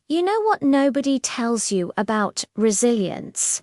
You know what nobody tells you about resilience?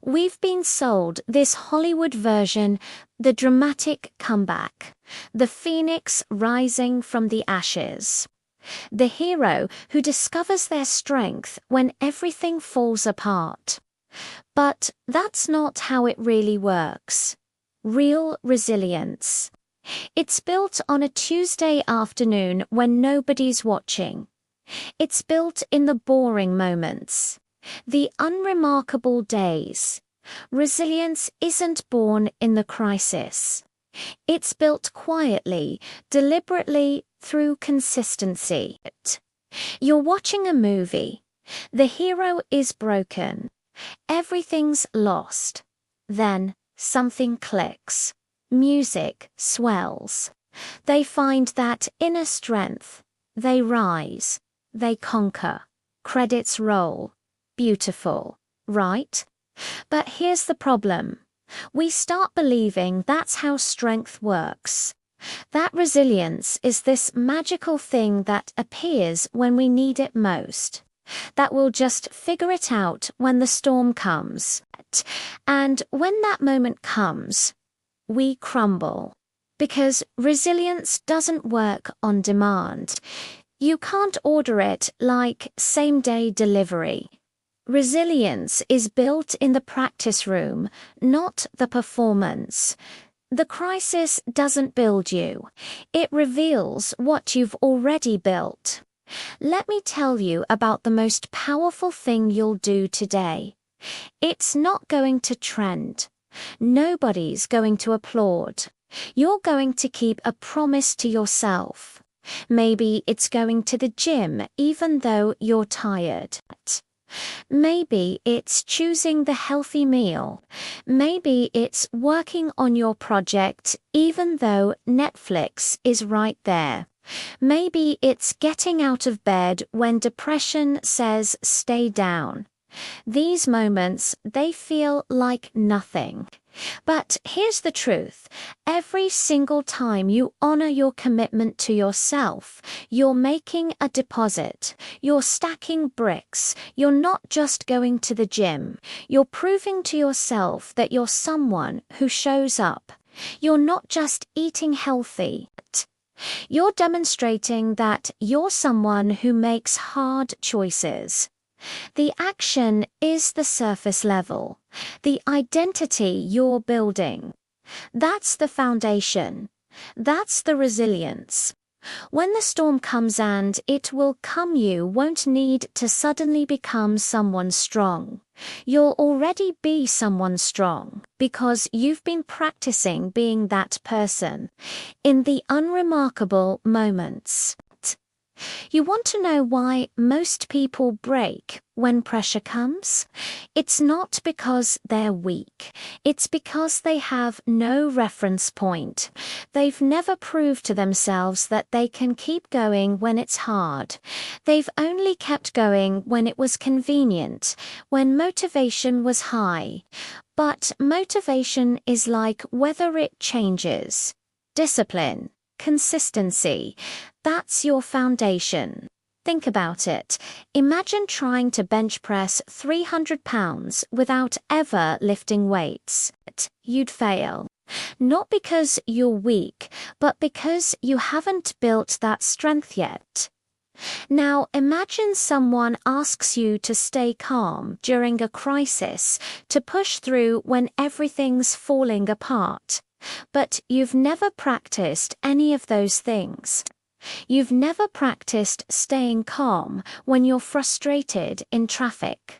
We've been sold this Hollywood version, the dramatic comeback, the phoenix rising from the ashes, the hero who discovers their strength when everything falls apart. But that's not how it really works. Real resilience. It's built on a Tuesday afternoon when nobody's watching. It's built in the boring moments, the unremarkable days. Resilience isn't born in the crisis. It's built quietly, deliberately, through consistency. You're watching a movie. The hero is broken. Everything's lost. Then something clicks. Music swells. They find that inner strength. They rise. They conquer. Credits roll. Beautiful, right? But here's the problem. We start believing that's how strength works. That resilience is this magical thing that appears when we need it most. That we'll just figure it out when the storm comes. And when that moment comes, we crumble. Because resilience doesn't work on demand. You can't order it like same-day delivery. Resilience is built in the practice room, not the performance. The crisis doesn't build you. It reveals what you've already built. Let me tell you about the most powerful thing you'll do today. It's not going to trend. Nobody's going to applaud. You're going to keep a promise to yourself. Maybe it's going to the gym even though you're tired. Maybe it's choosing the healthy meal. Maybe it's working on your project even though Netflix is right there. Maybe it's getting out of bed when depression says stay down. These moments, they feel like nothing. But here's the truth. Every single time you honor your commitment to yourself, you're making a deposit. You're stacking bricks. You're not just going to the gym. You're proving to yourself that you're someone who shows up. You're not just eating healthy. You're demonstrating that you're someone who makes hard choices. The action is the surface level, the identity you're building. That's the foundation. That's the resilience. When the storm comes, and it will come, you won't need to suddenly become someone strong. You'll already be someone strong because you've been practicing being that person in the unremarkable moments. You want to know why most people break when pressure comes? It's not because they're weak. It's because they have no reference point. They've never proved to themselves that they can keep going when it's hard. They've only kept going when it was convenient, when motivation was high. But motivation is like weather, it changes. Discipline, consistency, that's your foundation. Think about it. Imagine trying to bench press 300 pounds without ever lifting weights. You'd fail. Not because you're weak, but because you haven't built that strength yet. Now imagine someone asks you to stay calm during a crisis, to push through when everything's falling apart. But you've never practiced any of those things. You've never practiced staying calm when you're frustrated in traffic.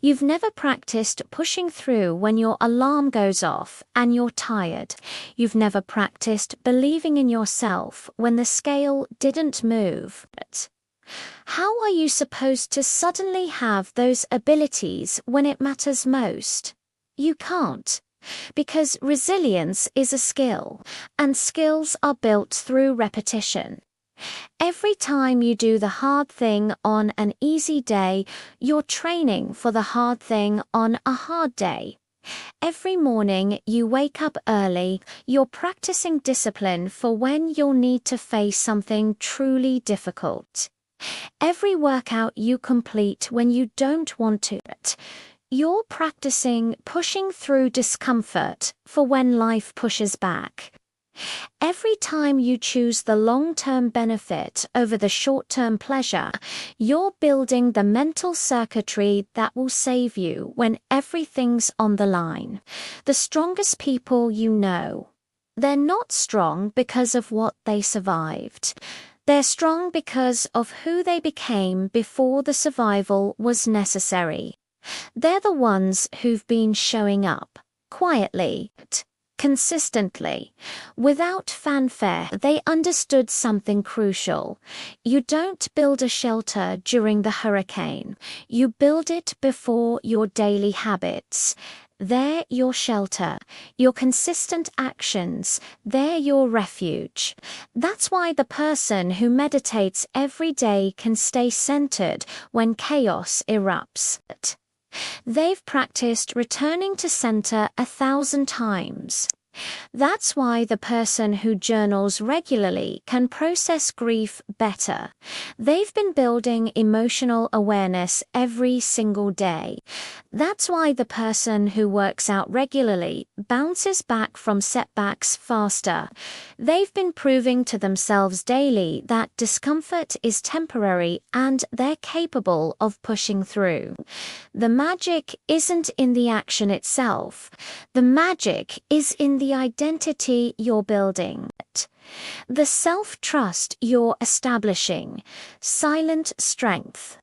You've never practiced pushing through when your alarm goes off and you're tired. You've never practiced believing in yourself when the scale didn't move. How are you supposed to suddenly have those abilities when it matters most? You can't. Because resilience is a skill, and skills are built through repetition. Every time you do the hard thing on an easy day, you're training for the hard thing on a hard day. Every morning you wake up early, you're practicing discipline for when you'll need to face something truly difficult. Every workout you complete when you don't want to, you're practicing pushing through discomfort for when life pushes back. Every time you choose the long-term benefit over the short-term pleasure, you're building the mental circuitry that will save you when everything's on the line. The strongest people you know, they're not strong because of what they survived. They're strong because of who they became before the survival was necessary. They're the ones who've been showing up, quietly, consistently, without fanfare. They understood something crucial. You don't build a shelter during the hurricane. You build it before your daily habits. They're your shelter, your consistent actions, they're your refuge. That's why the person who meditates every day can stay centered when chaos erupts. They've practiced returning to center 1,000 times. That's why the person who journals regularly can process grief better. They've been building emotional awareness every single day. That's why the person who works out regularly bounces back from setbacks faster. They've been proving to themselves daily that discomfort is temporary and they're capable of pushing through. The magic isn't in the action itself. The magic is in the identity you're building. The self-trust you're establishing. Silent strength.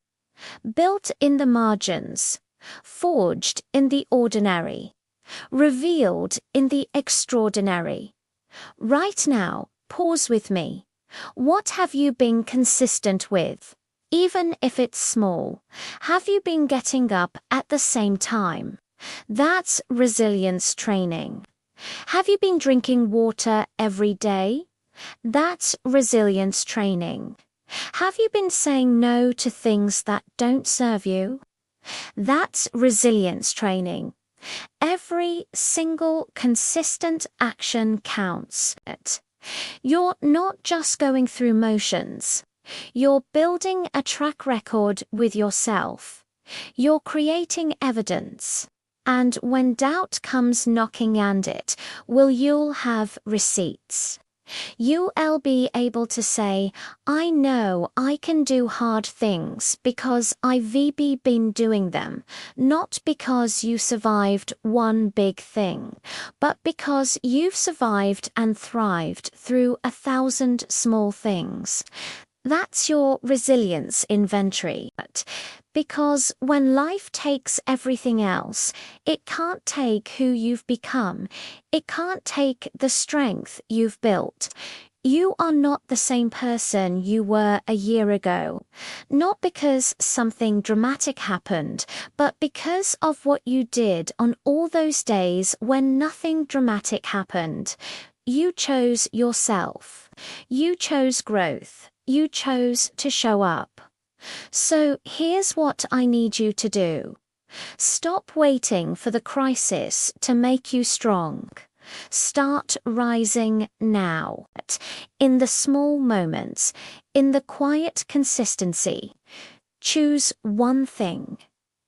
Built in the margins. Forged in the ordinary. Revealed in the extraordinary. Right now, pause with me. What have you been consistent with? Even if it's small. Have you been getting up at the same time? That's resilience training. Have you been drinking water every day? That's resilience training. Have you been saying no to things that don't serve you? That's resilience training. Every single consistent action counts. You're not just going through motions. You're building a track record with yourself. You're creating evidence. And when doubt comes knocking at it, you'll have receipts. You'll be able to say, I know I can do hard things because I've been doing them, not because you survived one big thing, but because you've survived and thrived through 1,000 small things. That's your resilience inventory. Because when life takes everything else, it can't take who you've become. It can't take the strength you've built. You are not the same person you were a year ago. Not because something dramatic happened, but because of what you did on all those days when nothing dramatic happened. You chose yourself. You chose growth. You chose to show up. So here's what I need you to do. Stop waiting for the crisis to make you strong. Start rising now. In the small moments, in the quiet consistency. Choose one thing.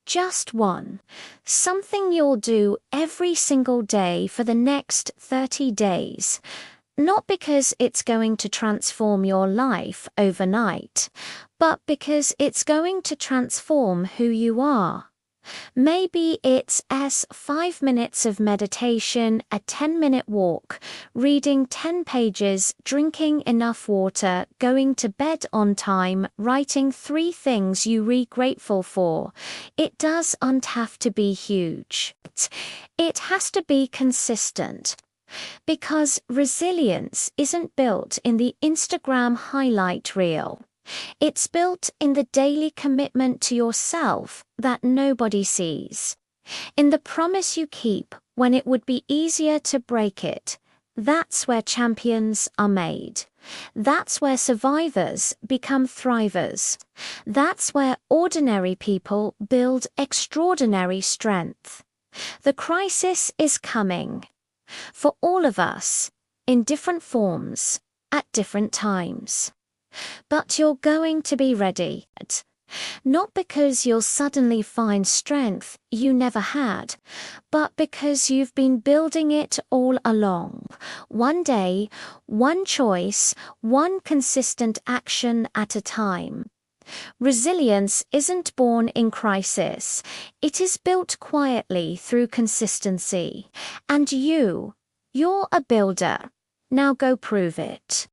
Just one. Something you'll do every single day for the next 30 days. Not because it's going to transform your life overnight, but because it's going to transform who you are. Maybe it's 5 minutes of meditation, a 10-minute walk, reading 10 pages, drinking enough water, going to bed on time, writing 3 things you're grateful for. It doesn't have to be huge. It has to be consistent. Because resilience isn't built in the Instagram highlight reel. It's built in the daily commitment to yourself that nobody sees. In the promise you keep when it would be easier to break it. That's where champions are made. That's where survivors become thrivers. That's where ordinary people build extraordinary strength. The crisis is coming. For all of us, in different forms, at different times. But you're going to be ready. Not because you'll suddenly find strength you never had, but because you've been building it all along. One day, one choice, one consistent action at a time. Resilience isn't born in crisis. It is built quietly through consistency. And you're a builder. Now go prove it.